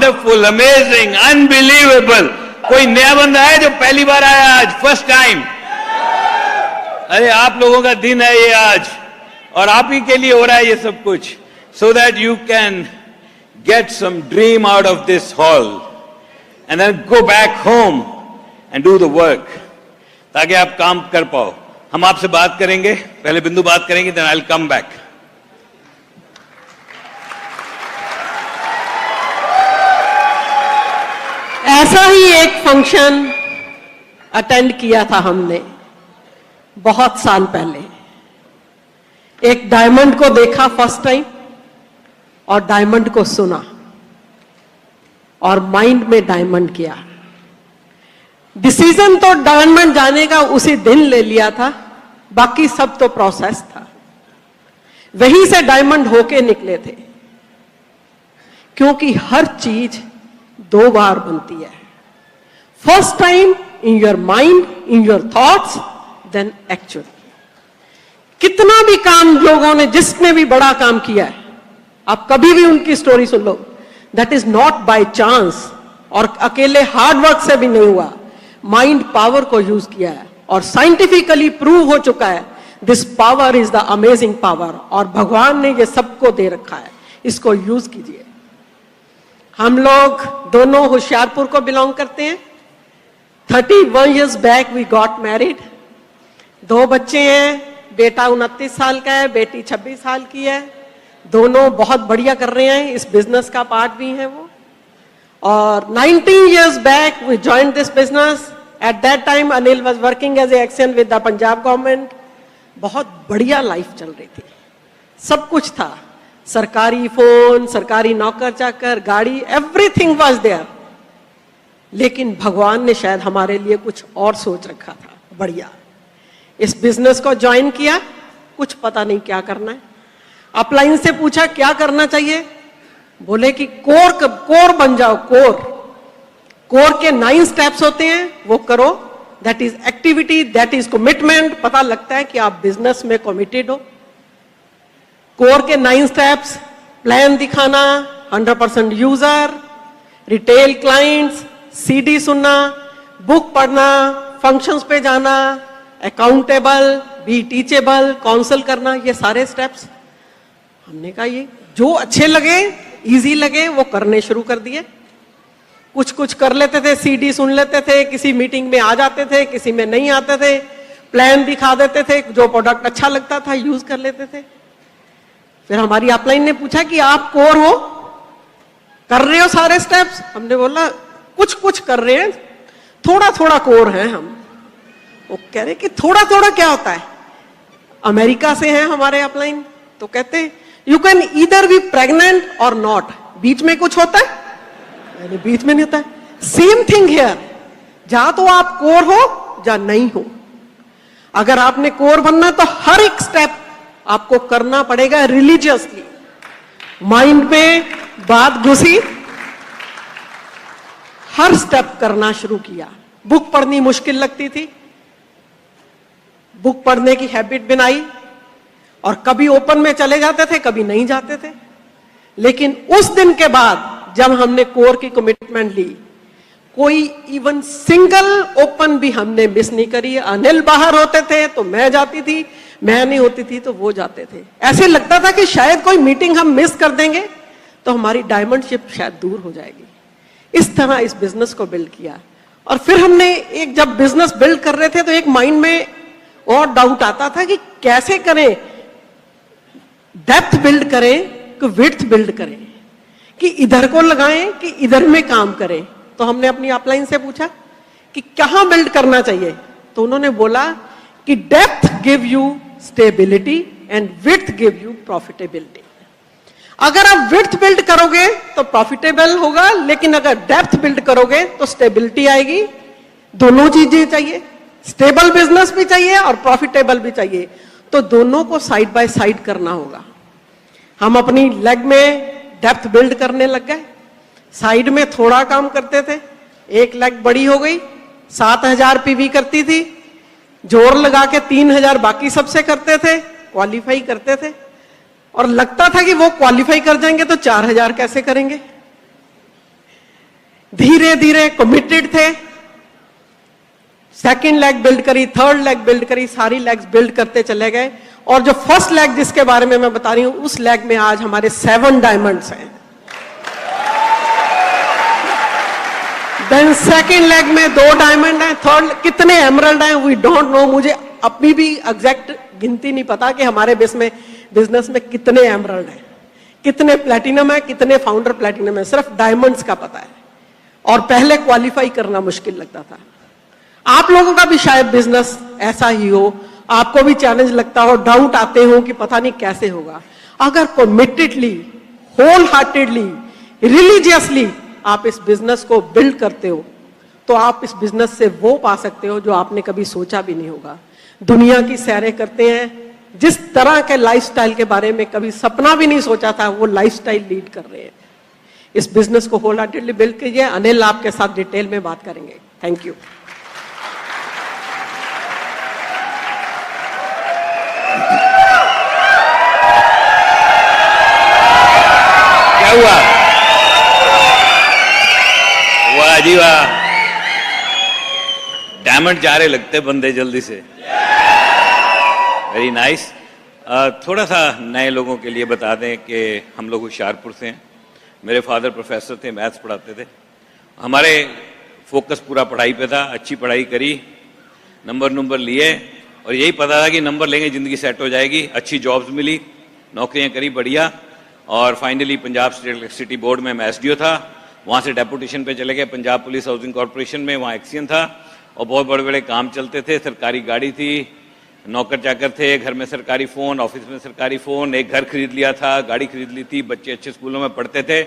Wonderful, amazing, unbelievable. कोई नया बंदा है जो पहली बार आया आज, फर्स्ट टाइम? अरे आप लोगों का दिन है ये आज, और आप ही के लिए हो रहा है ये सब कुछ, so that you can get some dream out of this hall and then go back home and do the work, ताकि आप काम कर पाओ। हम आपसे बात करेंगे, पहले बिंदु बात करेंगे, then I'll come back। ऐसा ही एक फंक्शन अटेंड किया था हमने बहुत साल पहले। एक डायमंड को देखा फर्स्ट टाइम और डायमंड को सुना और माइंड में डायमंड किया। डिसीजन तो डायमंड जाने का उसी दिन ले लिया था, बाकी सब तो प्रोसेस था। वहीं से डायमंड होके निकले थे, क्योंकि हर चीज 2 बार बनती है। First time in your mind, in your thoughts, then actual. कितना भी काम लोगों ने, जिसने भी बड़ा काम किया है, आप कभी भी उनकी story soon low, that is not by chance, और अकेले हार्ड वर्क से भी नहीं हुआ। माइंड पावर को यूज किया है और साइंटिफिकली प्रूव हो चुका है, this power is the amazing power, और भगवान ने ये सबको दे रखा है, इसको यूज कीजिए। हम लोग दोनों होशियारपुर को बिलोंग करते हैं। 31 years back we got married. 2 बच्चे हैं, बेटा 29 साल का है, बेटी 26 साल की है। दोनों बहुत बढ़िया कर रहे हैं, इस बिजनेस का पार्ट भी है वो। और 19 years back we joined this business. At that time Anil was working as a action with the Punjab government. बहुत बढ़िया लाइफ चल रही थी, सब कुछ था, सरकारी फोन, सरकारी नौकर चाकर, गाड़ी, एवरीथिंग वाज देयर। लेकिन भगवान ने शायद हमारे लिए कुछ और सोच रखा था बढ़िया। इस बिजनेस को ज्वाइन किया, कुछ पता नहीं क्या करना है। अपलाइन से पूछा क्या करना चाहिए, बोले कि कोर बन जाओ। कोर के 9 स्टेप्स होते हैं, वो करो। That is activity, that is commitment. पता लगता है कि आप बिजनेस में कमिटेड हो। कोर के 9 स्टेप्स, प्लान दिखाना, 100% यूजर, रिटेल क्लाइंट्स, सीडी सुनना, बुक पढ़ना, फंक्शंस पे जाना, अकाउंटेबल, बी टीचेबल, काउंसल करना, ये सारे स्टेप्स। हमने कहा ये जो अच्छे लगे, इजी लगे, वो करने शुरू कर दिए। कुछ कुछ कर लेते थे, सीडी सुन लेते थे, किसी मीटिंग में आ जाते थे, किसी में नहीं आते थे, प्लान दिखा देते थे, जो प्रोडक्ट अच्छा लगता था यूज कर लेते थे। फिर हमारी अपलाइन ने पूछा कि आप कोर हो, कर रहे हो सारे स्टेप्स? हमने बोला कुछ कुछ कर रहे हैं, थोड़ा थोड़ा कोर है हम। वो कह रहे कि थोड़ा थोड़ा क्या होता है? अमेरिका से हैं हमारे अपलाइन, तो कहते हैं you can either be pregnant और नॉट। बीच में कुछ होता है? बीच में नहीं होता है। सेम थिंग हियर, जा तो आप कोर हो या नहीं हो। अगर आपने कोर बनना तो हर एक स्टेप आपको करना पड़ेगा रिलीजियसली। माइंड में बात घुसी, हर स्टेप करना शुरू किया। बुक पढ़नी मुश्किल लगती थी, बुक पढ़ने की हैबिट बनाई, और कभी ओपन में चले जाते थे, कभी नहीं जाते थे। लेकिन उस दिन के बाद जब हमने कोर की कमिटमेंट ली, कोई इवन सिंगल ओपन भी हमने मिस नहीं करी। अनिल बाहर होते थे तो मैं जाती थी, मैं नहीं होती थी तो वो जाते थे। ऐसे लगता था कि शायद कोई मीटिंग हम मिस कर देंगे तो हमारी डायमंडशिप शायद दूर हो जाएगी। इस तरह इस बिजनेस को बिल्ड किया। और फिर हमने एक, जब बिजनेस बिल्ड कर रहे थे तो एक माइंड में और डाउट आता था कि कैसे करें, डेप्थ बिल्ड करें कि विड्थ बिल्ड करें, कि इधर को लगाएं कि इधर में काम करें। तो हमने अपनी अपलाइन से पूछा कि कहां बिल्ड करना चाहिए, तो उन्होंने बोला कि depth give you stability and width give you profitability. अगर आप विड्थ बिल्ड करोगे तो प्रॉफिटेबल होगा, लेकिन अगर डेप्थ बिल्ड करोगे तो स्टेबिलिटी आएगी। दोनों चीजें चाहिए, स्टेबल बिजनेस भी चाहिए और प्रॉफिटेबल भी चाहिए। तो दोनों को साइड बाय साइड करना होगा। हम अपनी लेग में डेप्थ बिल्ड करने लग गए, साइड में थोड़ा काम करते थे। एक लेग बड़ी हो गई, 7000 पीवी करती थी, जोर लगा के 3000 बाकी सबसे करते थे, क्वालिफाई करते थे। और लगता था कि वो क्वालिफाई कर जाएंगे तो 4000 कैसे करेंगे। धीरे धीरे कमिटेड थे, सेकंड लेग बिल्ड करी, थर्ड लेग बिल्ड करी, सारी लेग्स बिल्ड करते चले गए। और जो फर्स्ट लेग जिसके बारे में मैं बता रही हूं, उस लेग में आज हमारे 7 डायमंड्स हैं। देन सेकंड लेग में 2 डायमंड हैं, थर्ड कितने एमरल्ड हैं वी डोंट नो, मुझे अपनी भी एग्जैक्ट गिनती नहीं पता कि हमारे बिजनेस में कितने एमरल्ड हैं, कितने प्लैटिनम है, कितने फाउंडर प्लैटिनम है, सिर्फ डायमंड्स का पता है। और पहले क्वालिफाई करना मुश्किल लगता था। आप लोगों का भी शायद बिजनेस ऐसा ही हो, आपको भी चैलेंज लगता हो, डाउट आते हो कि पता नहीं कैसे होगा। अगर कमिटेडली, होल हार्टेडली, रिलीजियसली आप इस बिजनेस को बिल्ड करते हो, तो आप इस बिजनेस से वो पा सकते हो जो आपने कभी सोचा भी नहीं होगा। दुनिया की सैरें करते हैं, जिस तरह के लाइफस्टाइल के बारे में कभी सपना भी नहीं सोचा था, वो लाइफस्टाइल लीड कर रहे हैं। इस बिजनेस को होल हार्टेडली बिल्ड कीजिए। अनिल आपके साथ डिटेल में बात करेंगे। Thank you. क्या हुआ? वाह जी वाह, डायमंड जा रहे लगते बंदे जल्दी से। Very nice. थोड़ा सा नए लोगों के लिए बता दें कि हम लोग होशियारपुर से हैं। मेरे फादर प्रोफेसर थे, मैथ्स पढ़ाते थे। हमारे फोकस पूरा पढ़ाई पे था, अच्छी पढ़ाई करी, नंबर लिए, और यही पता था कि नंबर लेंगे ज़िंदगी सेट हो जाएगी। अच्छी जॉब्स मिली, नौकरियां करी बढ़िया, और finally Punjab state electricity board में मैं एसडीओ था। वहाँ से डेपुटेशन पे चले गए पंजाब पुलिस हाउसिंग कॉरपोरेशन में, वहाँ एक्सियन था, और बहुत बड़े बड़े काम चलते थे। सरकारी गाड़ी थी, नौकर चाकर थे, घर में सरकारी फ़ोन, ऑफिस में सरकारी फ़ोन, एक घर खरीद लिया था, गाड़ी खरीद ली थी, बच्चे अच्छे स्कूलों में पढ़ते थे।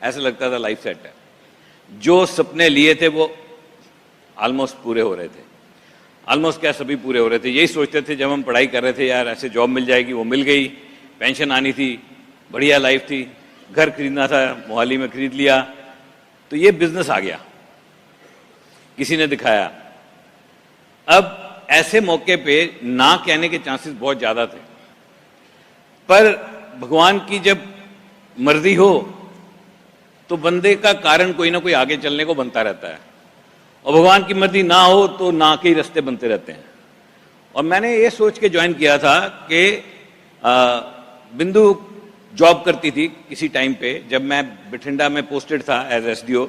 ऐसा लगता था लाइफ सेट है। जो सपने लिए थे वो ऑलमोस्ट पूरे हो रहे थे। ऑलमोस्ट क्या, सभी पूरे हो रहे थे। यही सोचते थे जब हम पढ़ाई कर रहे थे, यार ऐसे जॉब मिल जाएगी, वो मिल गई, पेंशन आनी थी, बढ़िया लाइफ थी, घर खरीदना था, मोहाली में खरीद लिया। तो ये बिजनेस आ गया, किसी ने दिखाया। अब ऐसे मौके पे ना कहने के चांसेस बहुत ज़्यादा थे, पर भगवान की जब मर्जी हो तो बंदे का कारण कोई ना कोई आगे चलने को बनता रहता है, और भगवान की मर्जी ना हो तो ना के ही रास्ते बनते रहते हैं। और मैंने ये सोच के ज्वाइन किया था कि बिंदु जॉब करती थी किसी टाइम पे, जब मैं बठिंडा में पोस्टेड था एज एसडीओ,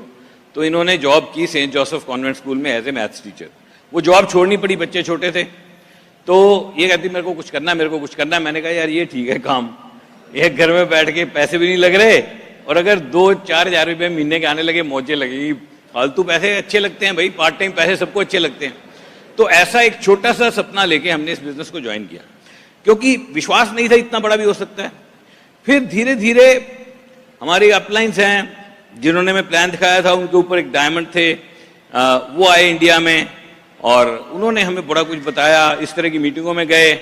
तो इन्होंने जॉब की सेंट जोसेफ कॉन्वेंट स्कूल में एज ए मैथ्स टीचर। वो जॉब छोड़नी पड़ी, बच्चे छोटे थे, तो ये कहती मेरे को कुछ करना है, मेरे को कुछ करना है। मैंने कहा यार ये ठीक है काम, एक घर में बैठ के पैसे भी नहीं लग रहे, और अगर 2-4 हज़ार रुपये महीने के आने लगे मौजें लगेगी। फालतू पैसे अच्छे लगते हैं भाई, पार्ट टाइम पैसे सबको अच्छे लगते हैं। तो ऐसा एक छोटा सा सपना लेके हमने इस बिजनेस को ज्वाइन किया, क्योंकि विश्वास नहीं था इतना बड़ा भी हो सकता है। फिर धीरे धीरे हमारे अपलाइंस हैं जिन्होंने मैं प्लान दिखाया था, उनके ऊपर एक डायमंड थे, वो आए इंडिया में, और उन्होंने हमें बड़ा कुछ बताया। इस तरह की मीटिंगों में गए,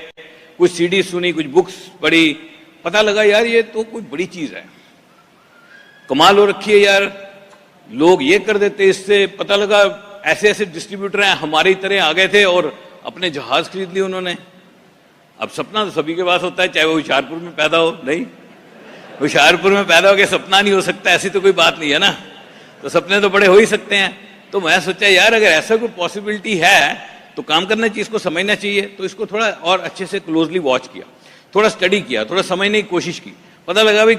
कुछ सीडी सुनी, कुछ बुक्स पढ़ी, पता लगा यार ये तो कोई बड़ी चीज़ है, कमाल हो रखी है यार, लोग ये कर देते। इससे पता लगा ऐसे ऐसे डिस्ट्रीब्यूटर हैं हमारी तरह आ गए थे और अपने जहाज खरीद लिए उन्होंने। अब सपना तो सभी के पास होता है, चाहे वो होशियारपुर में पैदा हो, नहीं होशियारपुर में पैदा हो के सपना नहीं हो सकता, ऐसी तो कोई बात नहीं है ना। तो सपने तो बड़े हो ही सकते हैं। तो मैं सोचा यार अगर ऐसा कोई पॉसिबिलिटी है तो काम करना चाहिए, इसको समझना चाहिए। तो इसको थोड़ा और अच्छे से क्लोजली वॉच किया, थोड़ा स्टडी किया, थोड़ा समझने की कोशिश की, पता लगा भाई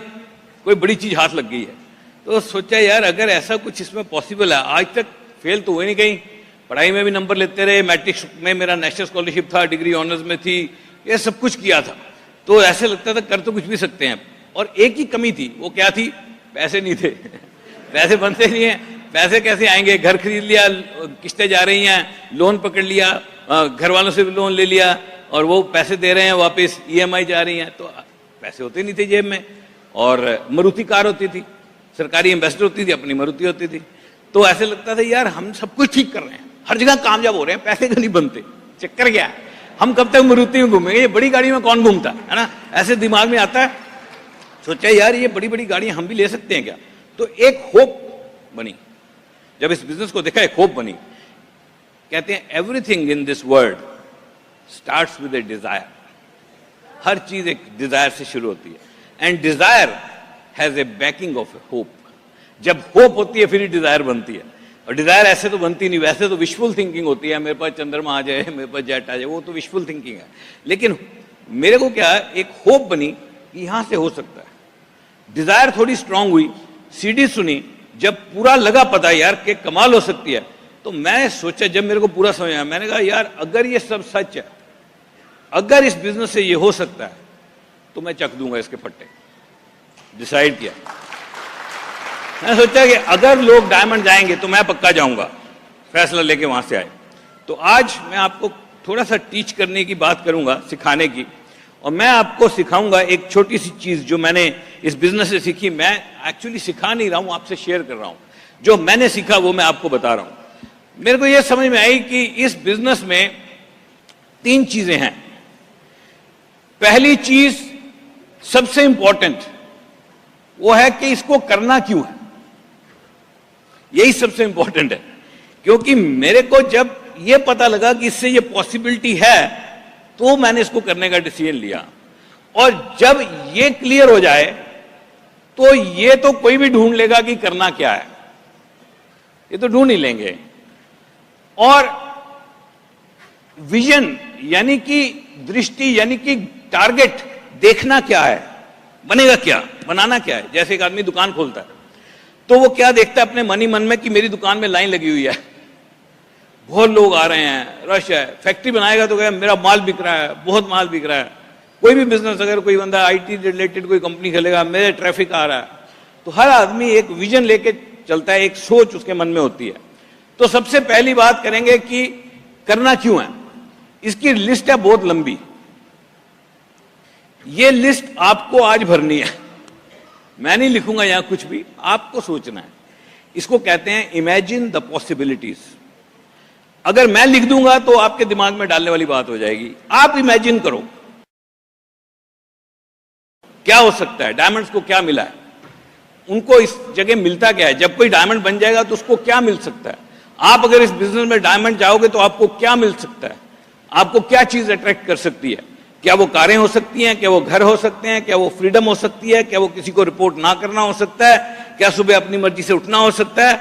कोई बड़ी चीज़ हाथ लग गई है। तो सोचा यार अगर ऐसा कुछ इसमें पॉसिबल है, आज तक फेल तो हुए नहीं कहीं, पढ़ाई में भी नंबर लेते रहे, मैट्रिक्स में मेरा नेशनल स्कॉलरशिप था, डिग्री ऑनर्स में थी, ये सब कुछ किया था। तो ऐसे लगता था कर तो कुछ भी सकते हैं। और एक ही कमी थी, वो क्या थी? पैसे नहीं थे। पैसे बनते नहीं हैं, पैसे कैसे आएंगे? घर खरीद लिया, किस्तें जा रही हैं, लोन पकड़ लिया, घर वालों से भी लोन ले लिया, और वो पैसे दे रहे हैं वापस, ईएमआई जा रही हैं, तो पैसे होते नहीं थे जेब में। और मारुति कार होती थी, सरकारी एम्बेसडर होती थी, अपनी मारुति होती थी। तो ऐसे लगता था यार हम सब कुछ ठीक कर रहे हैं, हर जगह कामयाब हो रहे हैं, पैसे क्यों नहीं बनते? चक्कर क्या है? हम कब तक मारुति में घूमेंगे? ये बड़ी गाड़ी में कौन घूमता है ना? ऐसे दिमाग में आता है। सोचा यार ये बड़ी बड़ी गाड़ियां हम भी ले सकते हैं क्या? तो एक होप बनी, जब इस बिजनेस को देखा एक होप बनी। कहते हैं everything in this world starts with a desire. हर चीज एक डिजायर से शुरू होती है, and desire has a backing of a hope. जब होप होती है फिर ही डिजायर बनती है, और डिजायर ऐसे तो बनती नहीं, वैसे तो विशफुल थिंकिंग होती है, मेरे पास चंद्रमा आ जाए, मेरे पास जेट आ जाए, वो तो विशफुल थिंकिंग है। लेकिन मेरे को क्या है, एक होप बनी कि यहां से हो सकता है, डिजायर थोड़ी स्ट्रांग हुई, सीडी सुनी, जब पूरा लगा पता यार कि कमाल हो सकती है, तो मैंने सोचा, जब मेरे को पूरा समझ आया, मैंने कहा यार अगर ये सब सच है, अगर इस बिजनेस से ये हो सकता है तो मैं चक दूंगा इसके फट्टे। डिसाइड किया, मैंने सोचा कि अगर लोग डायमंड जाएंगे तो मैं पक्का जाऊंगा, फैसला लेके वहां से आए। तो आज मैं आपको थोड़ा सा टीच करने की बात करूंगा, सिखाने की, और मैं आपको सिखाऊंगा एक छोटी सी चीज जो मैंने इस बिजनेस से सीखी। मैं एक्चुअली सिखा नहीं रहा हूं, आपसे शेयर कर रहा हूं, जो मैंने सीखा वो मैं आपको बता रहा हूं। मेरे को यह समझ में आई कि इस बिजनेस में 3 चीजें हैं। पहली चीज सबसे इंपॉर्टेंट वो है कि इसको करना क्यों है, यही सबसे इंपॉर्टेंट है। क्योंकि मेरे को जब यह पता लगा कि इससे ये पॉसिबिलिटी है तो मैंने इसको करने का डिसीजन लिया, और जब ये क्लियर हो जाए तो ये तो कोई भी ढूंढ लेगा कि करना क्या है, ये तो ढूंढ ही लेंगे। और विजन यानी कि दृष्टि, यानी कि टारगेट, देखना क्या है, बनेगा क्या, बनाना क्या है। जैसे एक आदमी दुकान खोलता है तो वो क्या देखता है अपने मन ही मन में कि मेरी दुकान में लाइन लगी हुई है, बहुत लोग आ रहे हैं, रश है। फैक्ट्री बनाएगा तो कहेगा मेरा माल बिक रहा है, बहुत माल बिक रहा है। कोई भी बिजनेस, अगर कोई बंदा आईटी रिलेटेड कोई कंपनी खोलेगा, मेरे ट्रैफिक आ रहा है। तो हर आदमी एक विजन लेके चलता है, एक सोच उसके मन में होती है। तो सबसे पहली बात करेंगे कि करना क्यों है। इसकी लिस्ट है बहुत लंबी, ये लिस्ट आपको आज भरनी है, मैं नहीं लिखूंगा यहां कुछ भी, आपको सोचना है। इसको कहते हैं इमेजिन द पॉसिबिलिटीज। अगर मैं लिख दूंगा तो आपके दिमाग में डालने वाली बात हो जाएगी। आप इमेजिन करो क्या हो सकता है, डायमंड्स को क्या मिला है, उनको इस जगह मिलता क्या है, जब कोई डायमंड बन जाएगा तो उसको क्या मिल सकता है। आप अगर इस बिजनेस में डायमंड जाओगे तो आपको क्या मिल सकता है, आपको क्या चीज अट्रैक्ट कर सकती है। क्या वो कारें हो सकती हैं, क्या वो घर हो सकते हैं, क्या वो फ्रीडम हो सकती है, क्या वो किसी को रिपोर्ट ना करना हो सकता है, क्या सुबह अपनी मर्जी से उठना हो सकता है,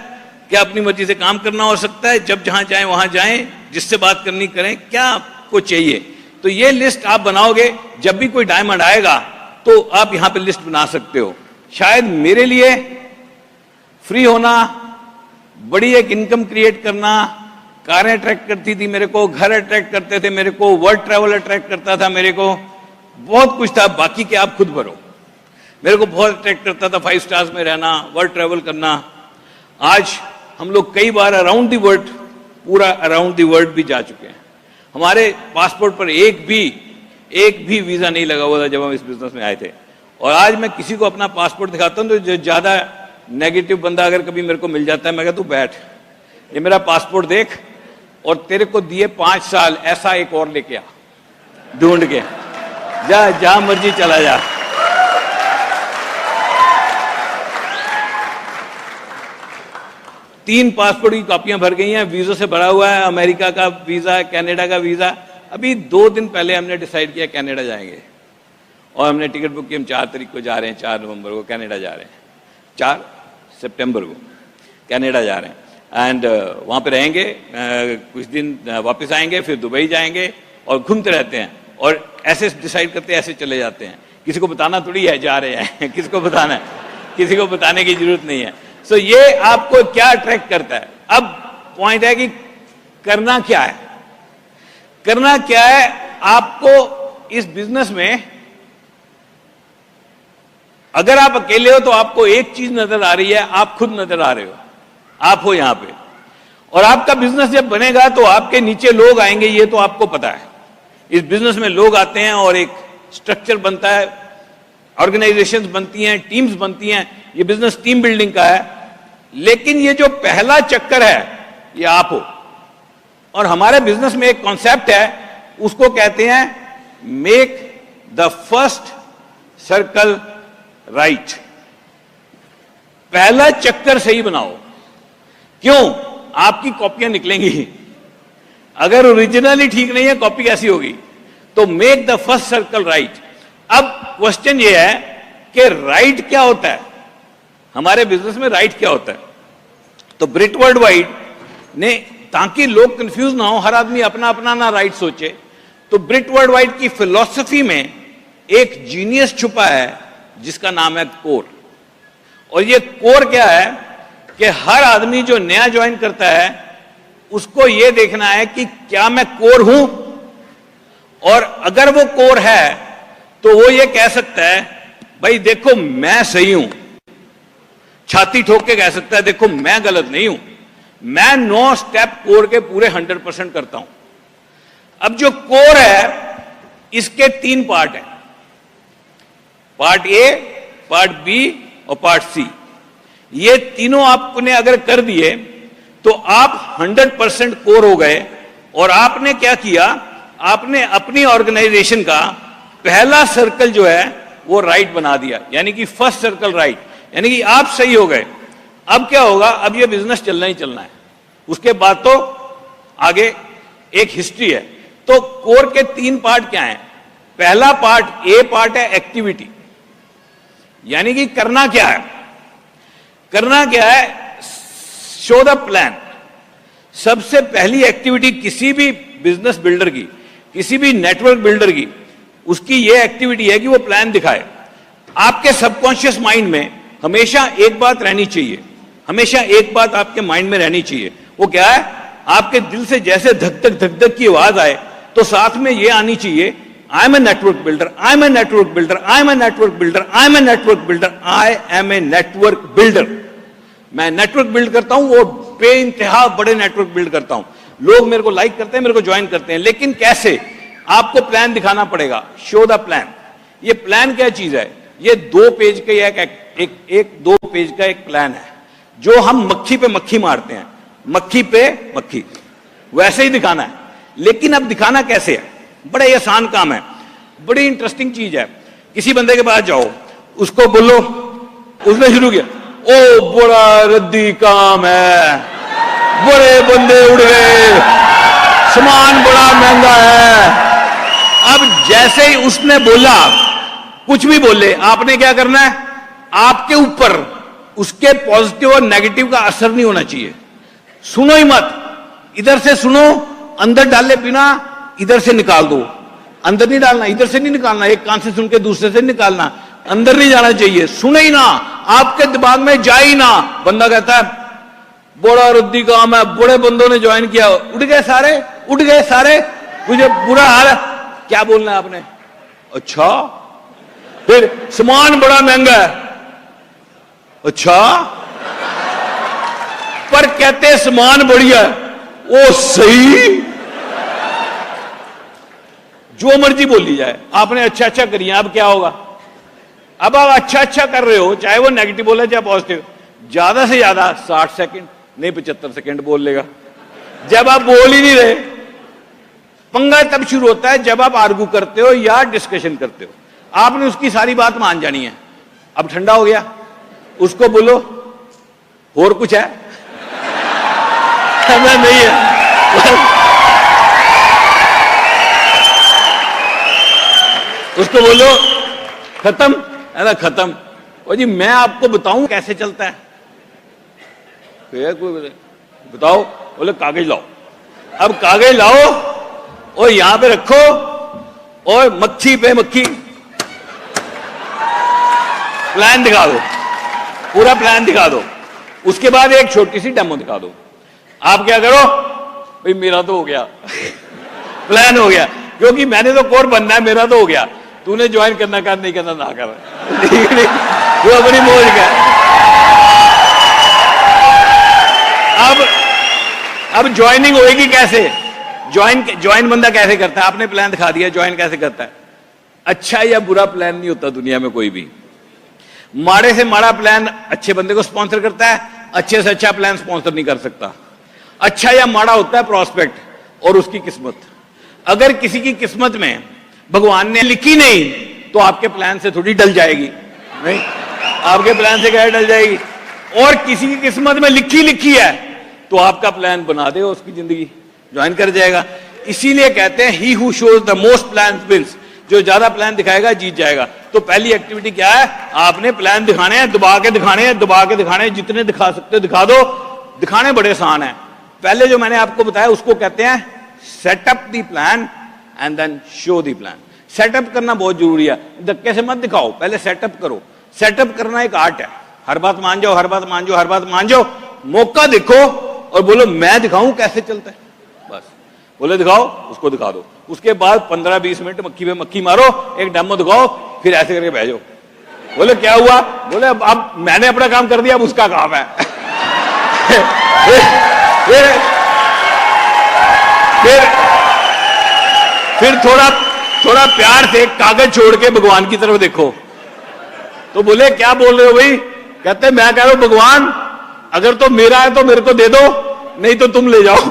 क्या अपनी मर्जी से काम करना हो सकता है, जब जहां जाएं वहां जाएं, जिससे बात करनी करें, क्या आपको चाहिए। तो ये लिस्ट आप बनाओगे, जब भी कोई डायमंड आएगा तो आप यहां पे लिस्ट बना सकते हो। शायद मेरे लिए फ्री होना, बड़ी एक इनकम क्रिएट करना, कारें अट्रैक्ट करती थी मेरे को, घर अट्रैक्ट करते थे मेरे को, वर्ल्ड ट्रैवल अट्रैक्ट करता था मेरे को, बहुत कुछ था। बाकी के आप खुद भरो। मेरे को बहुत अट्रैक्ट करता था 5 स्टार्स में रहना, वर्ल्ड ट्रैवल करना। आज हम लोग कई बार अराउंड दी वर्ल्ड, पूरा अराउंड दी वर्ल्ड भी जा चुके हैं। हमारे पासपोर्ट पर एक भी वीजा नहीं लगा हुआ था जब हम इस बिजनेस में आए थे। और आज मैं किसी को अपना पासपोर्ट दिखाता हूं तो जो ज्यादा नेगेटिव बंदा अगर कभी मेरे को मिल जाता है, मैं कहता तू बैठ, ये मेरा पासपोर्ट देख, और तेरे को दिए 5 साल, ऐसा एक और लेके आ ढूंढ के, जा जहां मर्जी चला जा। तीन पासपोर्ट की कॉपियां भर गई हैं, वीजों से भरा हुआ है, अमेरिका का वीजा, कनाडा का वीजा। अभी 2 दिन पहले हमने डिसाइड किया कनाडा जाएंगे, और हमने टिकट बुक की, हम 4 तारीख को जा रहे हैं, 4 नवंबर को कनाडा जा रहे हैं, 4 सितंबर को कनाडा जा रहे हैं। एंड वहाँ पे रहेंगे, कुछ दिन वापस आएंगे, फिर दुबई जाएंगे, और घूमते रहते हैं, और ऐसे डिसाइड करते हैं, ऐसे चले जाते हैं। किसी को बताना थोड़ी है जा रहे हैं किसको बताना है, किसी को बताने की जरूरत नहीं है। सो ये आपको क्या अट्रैक्ट करता है। अब पॉइंट है कि करना क्या है। करना क्या है आपको इस बिजनेस में। अगर आप अकेले हो तो आपको एक चीज नजर आ रही है, आप खुद नजर आ रहे हो, आप हो यहां पे। और आपका बिजनेस जब बनेगा तो आपके नीचे लोग आएंगे, ये तो आपको पता है। इस बिजनेस में लोग आते हैं और एक स्ट्रक्चर बनता है, ऑर्गेनाइजेशंस बनती हैं, टीम्स बनती हैं। ये बिजनेस टीम बिल्डिंग का है। लेकिन ये जो पहला चक्कर है ये आप हो। और हमारे बिजनेस में एक कॉन्सेप्ट है, उसको कहते हैं make the first circle right. पहला चक्कर सही बनाओ। क्यों? आपकी कॉपियां निकलेंगी। अगर ओरिजिनली ठीक नहीं है, कॉपी कैसी होगी? तो make the first circle right. अब क्वेश्चन ये है कि राइट क्या होता है? हमारे बिजनेस में राइट क्या होता है। तो ब्रिट वर्ल्ड वाइड ने, ताकि लोग कंफ्यूज ना हो, हर आदमी अपना अपना ना राइट सोचे, तो ब्रिट वर्ल्ड वाइड की फिलॉसफी में एक जीनियस छुपा है जिसका नाम है कोर। और ये कोर क्या है कि हर आदमी जो नया ज्वाइन करता है उसको ये देखना है कि क्या मैं कोर हूं, और अगर वो कोर है तो वो ये कह सकता है भाई देखो मैं सही हूं, छाती ठोक के कह सकता है देखो मैं गलत नहीं हूं, मैं 9 स्टेप कोर के पूरे 100% करता हूं। अब जो कोर है इसके 3 पार्ट हैं, पार्ट ए, पार्ट बी और पार्ट सी। ये तीनों आपने अगर कर दिए तो आप 100% कोर हो गए। और आपने क्या किया, आपने अपनी ऑर्गेनाइजेशन का पहला सर्कल जो है वो राइट बना दिया, यानी कि फर्स्ट सर्कल राइट, यानी कि आप सही हो गए। अब क्या होगा, अब ये बिजनेस चलना ही चलना है, उसके बाद तो आगे एक हिस्ट्री है। तो कोर के 3 पार्ट क्या हैं। पहला पार्ट ए पार्ट है एक्टिविटी, यानी कि करना क्या है, करना क्या है, शो द प्लान। सबसे पहली एक्टिविटी किसी भी बिजनेस बिल्डर की, किसी भी नेटवर्क बिल्डर की, उसकी यह एक्टिविटी है कि वो प्लान दिखाए। आपके सबकॉन्शियस माइंड में हमेशा एक बात रहनी चाहिए, हमेशा एक बात आपके माइंड में रहनी चाहिए। वो क्या है, आपके दिल से जैसे धक धक धक धक की आवाज आए तो साथ में ये आनी चाहिए, I am a network builder, I am a network builder, I am a network builder, I am a network builder, I am a network builder. मैं नेटवर्क बिल्ड करता हूं और बेइंतहा बड़े नेटवर्क बिल्ड करता हूं। लोग मेरे को लाइक करते हैं, मेरे को ज्वाइन करते हैं, लेकिन कैसे, आपको प्लान दिखाना पड़ेगा, शो द प्लान। ये प्लान क्या चीज है, ये 2 पेज का एक 2 पेज का एक प्लान है जो हम मक्खी पे मक्खी मारते हैं, मक्खी पे मक्खी, वैसे ही दिखाना है। लेकिन अब दिखाना कैसे है, बड़ा ही आसान काम है, बड़ी इंटरेस्टिंग चीज है। किसी बंदे के पास जाओ, उसको बोलो, उसने शुरू किया, ओ बड़ा रद्दी काम है, बड़े बंदे उड़ गए, सामान बड़ा महंगा है। अब जैसे ही उसने बोला, कुछ भी बोले, आपने क्या करना है, आपके ऊपर उसके पॉजिटिव और नेगेटिव का असर नहीं होना चाहिए। सुनो ही मत, इधर से सुनो, अंदर डाले बिना इधर से निकाल दो, अंदर नहीं डालना, इधर से नहीं निकालना, एक कान से सुन के दूसरे से निकालना, अंदर नहीं जाना चाहिए, सुने ही ना, आपके दिमाग में जाए ही ना। बंदा कहता है बड़ा रद्दी काम है, बड़े बंदों ने ज्वाइन किया, उठ गए सारे, उठ गए सारे, मुझे बुरा हाल है। क्या बोलना है आपने, अच्छा, फिर सामान बड़ा महंगा है, अच्छा, पर कहते सामान बढ़िया है, ओ सही, जो मर्जी बोली जाए, आपने अच्छा अच्छा करिए। अब क्या होगा, अब आप अच्छा अच्छा कर रहे हो, चाहे वो नेगेटिव बोले चाहे पॉजिटिव, ज्यादा से ज्यादा 60 सेकंड नहीं 75 सेकंड बोल लेगा। जब आप बोल ही नहीं रहे, पंगा तब शुरू होता है जब आप आर्गू करते हो या डिस्कशन करते हो, आपने उसकी सारी बात मान जानी है। अब ठंडा हो गया, उसको बोलो और कुछ है, नहीं है, उसको बोलो खत्म है ना, खत्म। और जी मैं आपको बताऊं कैसे चलता है, कोई बताओ, बोले कागज लाओ। अब कागज लाओ और यहां पे रखो और मक्खी पे मक्खी, प्लान दिखा दो, पूरा प्लान दिखा दो। उसके बाद एक छोटी सी डेमो दिखा दो। आप क्या करो, भाई मेरा तो हो गया प्लान हो गया, क्योंकि मैंने तो कोर बनना है, मेरा तो हो गया, तूने ज्वाइन करना कर नहीं करना ना कर, वो अपनी मौज का। अब ज्वाइनिंग होएगी कैसे, ज्वाइन बंदा कैसे करता है, आपने प्लान दिखा दिया, ज्वाइन कैसे करता है। अच्छा या बुरा प्लान नहीं होता दुनिया में कोई भी, माड़े से माड़ा प्लान अच्छे बंदे को स्पॉन्सर करता है, अच्छे से अच्छा प्लान स्पॉन्सर नहीं कर सकता। अच्छा या माड़ा होता है प्रॉस्पेक्ट और उसकी किस्मत। अगर किसी की किस्मत में भगवान ने लिखी नहीं तो आपके प्लान से थोड़ी डल जाएगी, नहीं, आपके प्लान से क्या डल जाएगी। और किसी की किस्मत में लिखी है तो आपका प्लान बना दे, उसकी जिंदगी ज्वाइन कर जाएगा। इसीलिए कहते हैं he who shows the most plan wins. जो ज्यादा प्लान दिखाएगा जीत जाएगा। तो पहली एक्टिविटी क्या है, आपने प्लान दिखाने हैं, दबा के दिखाने हैं, दबा के दिखाने हैं, जितने दिखा सकते हो दिखा दो। दिखाने बड़े आसान है। पहले जो मैंने आपको बताया उसको कहते हैं setup the plan and then show the plan. Setup करना बहुत जरूरी है, धक्के से मत दिखाओ, पहले सेटअप करो। सेटअप करना एक आर्ट है, हर बात मान जाओ, हर बात मान जाओ, हर बात मान जाओ। मौका देखो और बोलो मैं दिखाऊं कैसे चलता है, बस बोले दिखाओ, उसको दिखा दो। उसके बाद 15-20 मिनट मक्खी पे मक्खी मारो, एक डेमो दिखाओ, फिर ऐसे करके भेजो। बोले क्या हुआ, बोले अब मैंने अपना काम कर दिया, अब उसका काम है। फिर थोड़ा प्यार से कागज छोड़ के भगवान की तरफ देखो। तो बोले क्या बोल रहे हो भाई, कहते मैं कह रहा हूं भगवान अगर तो मेरा है तो मेरे को दे दो, नहीं तो तुम ले जाओ।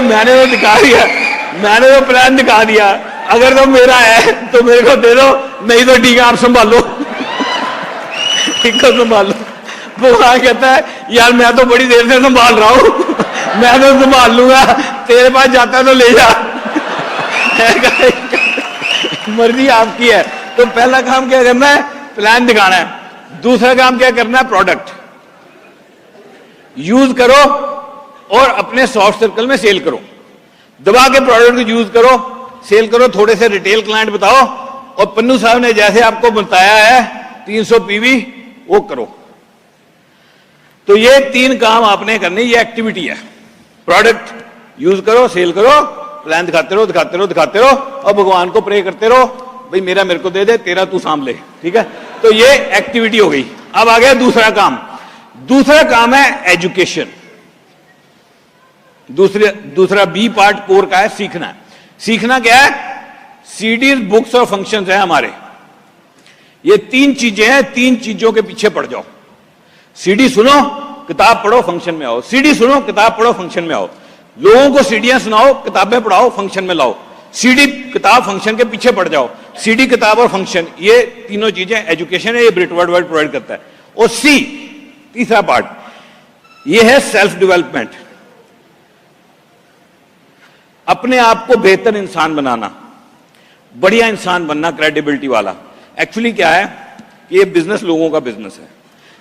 मैंने तो दिखा दिया, मैंने तो प्लान दिखा दिया, अगर तो मेरा है तो मेरे को दे दो, नहीं तो ठीक है आप संभालो। ठीक है संभालो। भगवान कहता है यार मैं तो बड़ी देर से संभाल रहा हूं, मैं तो संभाल लूंगा, तेरे पास जाता है तो ले जा। मर्जी आपकी है। तो पहला काम क्या करना है, प्लान दिखाना है। दूसरा काम क्या करना है, प्रोडक्ट यूज करो और अपने सॉफ्ट सर्कल में सेल करो। दबा के प्रोडक्ट को यूज करो, सेल करो, थोड़े से रिटेल क्लाइंट बताओ, और पन्नू साहब ने जैसे आपको बताया है 300 पीवी वो करो। तो ये 3 काम आपने करने, ये एक्टिविटी है। प्रोडक्ट यूज करो, सेल करो, प्लान दिखाते रहो, दिखाते रहो, दिखाते रहो, और भगवान को प्रे करते रहो भाई मेरा मेरे को दे दे, तेरा तू सामले। ठीक है, तो ये एक्टिविटी हो गई। अब आ गया दूसरा काम। दूसरा काम है एजुकेशन। दूसरा बी पार्ट कोर का है सीखना। सीखना क्या है, सीडीज, बुक्स और फंक्शंस है हमारे। ये 3 चीजें हैं, 3 चीजों के पीछे पड़ जाओ। सीडी सुनो, किताब पढ़ो, फंक्शन में आओ। सीडी सुनो, किताब पढ़ो, फंक्शन में आओ। लोगों को सीडियां सुनाओ, किताबें पढ़ाओ, फंक्शन में लाओ। सीडी, किताब, फंक्शन के पीछे पड़ जाओ। सीडी, किताब और फंक्शन, ये तीनों चीजें एजुकेशन है, ये ब्रिटवर्ड वर्ल्ड प्रोवाइड करता है। और सी, तीसरा पार्ट, ये है सेल्फ डेवलपमेंट। अपने आप को बेहतर इंसान बनाना, बढ़िया इंसान बनना, क्रेडिबिलिटी वाला। एक्चुअली क्या है कि ये बिजनेस लोगों का बिजनेस है,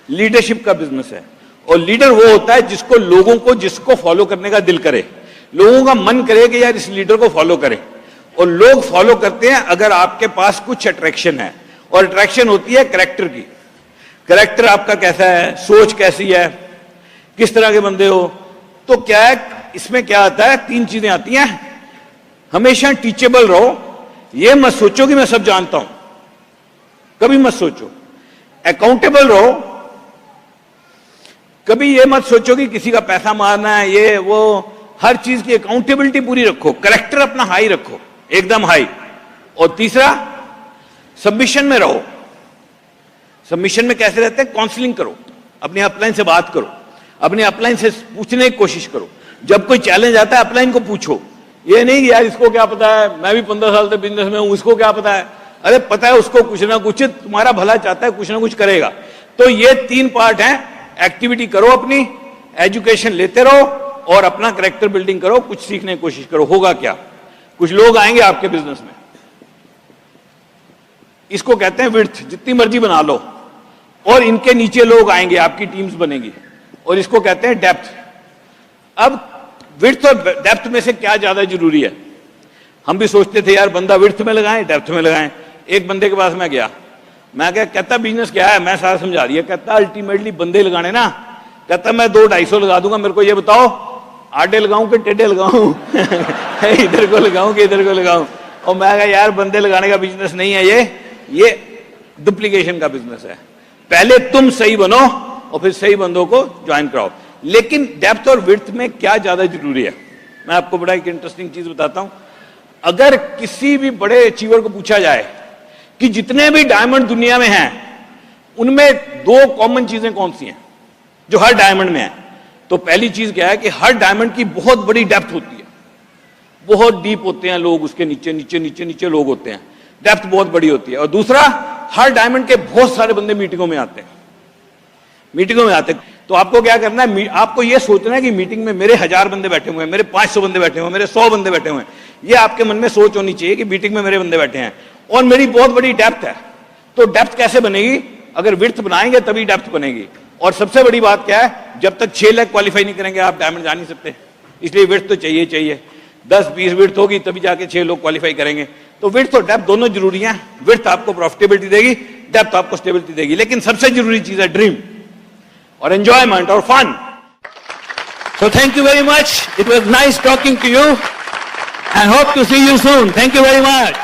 लीडरशिप का बिजनेस है। और लीडर वो होता है जिसको लोगों को, जिसको फॉलो करने का दिल करे, लोगों का मन करे कि यार इस लीडर को फॉलो करें। और लोग फॉलो करते हैं अगर आपके पास कुछ अट्रैक्शन है, और अट्रैक्शन होती है कैरेक्टर की। कैरेक्टर आपका कैसा है, सोच कैसी है, किस तरह के बंदे हो। तो क्या है इसमें, क्या आता है, 3 चीजें आती हैं। हमेशा टीचेबल रहो, ये मत सोचो कि मैं सब जानता हूं, कभी मत सोचो। अकाउंटेबल रहो, कभी ये मत सोचो कि किसी का पैसा मारना है, ये वो, हर चीज की अकाउंटेबिलिटी पूरी रखो। कैरेक्टर अपना हाई रखो, एकदम हाई। और तीसरा, सबमिशन में रहो। सबमिशन में कैसे रहते हैं, काउंसलिंग करो, अपने अपलाइन से बात करो, अपने अपलाइन से पूछने की कोशिश करो। जब कोई चैलेंज आता है अपलाइन को पूछो, ये नहीं कि यार इसको क्या पता है, मैं भी 15 साल से बिजनेस में हूं, इसको क्या पता है। अरे पता है उसको, कुछ ना कुछ तुम्हारा भला चाहता है, कुछ ना कुछ करेगा। तो ये 3 पार्ट हैं। एक्टिविटी करो, अपनी एजुकेशन लेते रहो, और अपना कैरेक्टर बिल्डिंग करो, कुछ सीखने की कोशिश करो। होगा क्या, कुछ लोग आएंगे आपके बिजनेस में, इसको कहते हैं विड्थ, जितनी मर्जी बना लो, और इनके नीचे लोग आएंगे, आपकी टीम्स बनेगी, और इसको कहते हैं डेप्थ। अब विड्थ और डेप्थ में से क्या ज्यादा जरूरी है। हम भी सोचते थे यार बंदा विड्थ में लगाएं, डेप्थ में लगाएं। एक बंदे के पास मैं गया, मैं कहता बिजनेस क्या है, मैं सारा समझा दिया। कहता अल्टीमेटली बंदे लगाने ना, कहता मैं 200-250 लगा दूंगा, मेरे को ये बताओ आडे लगाऊं कि टेढ़े लगाऊं, इधर को लगाऊं कि इधर को लगाऊं। और मैं कहा यार बंदे लगाने का बिजनेस नहीं है ये डुप्लीकेशन का बिजनेस है। पहले तुम सही बनो और फिर सही बंदों को ज्वाइन कराओ। लेकिन डेप्थ और विड्थ में क्या ज्यादा जरूरी है, मैं आपको बड़ा एक इंटरेस्टिंग चीज बताता हूं। अगर किसी भी बड़े अचीवर को पूछा जाए कि जितने भी डायमंड दुनिया में हैं उनमें 2 कॉमन चीजें कौन सी हैं जो हर डायमंड में है, तो पहली चीज क्या है कि हर डायमंड की बहुत बड़ी डेप्थ होती है, बहुत डीप होते हैं लोग, उसके नीचे नीचे नीचे नीचे लोग होते हैं, डेप्थ बहुत बड़ी होती है। और दूसरा, हर डायमंड के बहुत सारे बंदे मीटिंगों में आते हैं, मीटिंगों में आते हैं। तो आपको क्या करना है, आपको यह सोचना है कि मीटिंग में मेरे 1000 बंदे बैठे हुए हैं, मेरे 500 बंदे बैठे हुए हैं, मेरे 100 बंदे बैठे हुए हैं। ये आपके मन में सोच होनी चाहिए कि मीटिंग में मेरे बंदे बैठे हैं और मेरी बहुत बड़ी डेप्थ है। तो डेप्थ कैसे बनेगी? अगर विड्थ बनाएंगे तभी डेप्थ बनेगी। और सबसे बड़ी बात क्या है, जब तक 6 लाख क्वालिफाई नहीं करेंगे आप डायमंड जा नहीं सकते। इसलिए विड्थ तो चाहिए चाहिए। 10-20 विड्थ होगी तभी जाके 6 लोग क्वालिफाई करेंगे। तो विड्थ और डेप्थ दोनों जरूरी हैं। विड्थ आपको प्रॉफिटेबिलिटी देगी, डेप्थ आपको स्टेबिलिटी देगी। लेकिन सबसे जरूरी चीज है ड्रीम और एंजॉयमेंट और fun. So thank you very much. It was nice talking to you and hope to see you soon. Thank you very much.